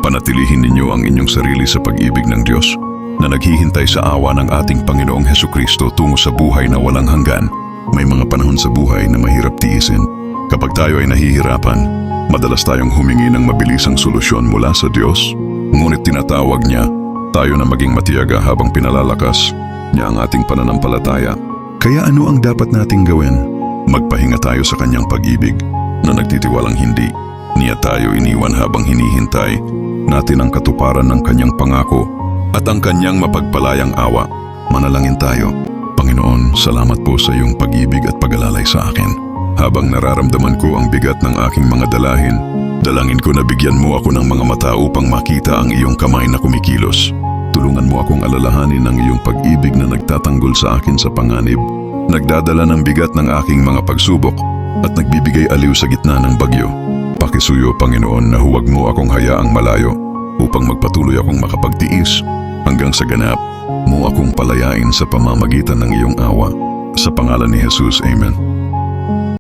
Panatilihin ninyo ang inyong sarili sa pag-ibig ng Diyos na naghihintay sa awa ng ating Panginoong Hesukristo tungo sa buhay na walang hanggan. May mga panahon sa buhay na mahirap tiisin. Kapag tayo ay nahihirapan, madalas tayong humingi ng mabilisang solusyon mula sa Diyos. Ngunit tinatawag niya tayo na maging matiyaga habang pinalalakas niya ang ating pananampalataya. Kaya ano ang dapat nating gawin? Magpahinga tayo sa kanyang pag-ibig na nagtitiwalang hindi niya tayo iniwan habang hinihintay natin ang katuparan ng kanyang pangako at ang kanyang mapagpalayang awa. Manalangin tayo. Panginoon, salamat po sa iyong pag-ibig at pag-alalay sa akin. Habang nararamdaman ko ang bigat ng aking mga dalahin, dalangin ko na bigyan mo ako ng mga mata upang makita ang iyong kamay na kumikilos. Tulungan mo akong alalahanin ang iyong pag-ibig na nagtatanggol sa akin sa panganib, nagdadala ng bigat ng aking mga pagsubok at nagbibigay aliw sa gitna ng bagyo. Pakisuyo, Panginoon, na huwag mo akong hayaang malayo upang magpatuloy akong makapagtiis hanggang sa ganap mo akong palayain sa pamamagitan ng iyong awa. Sa pangalan ni Jesus, Amen.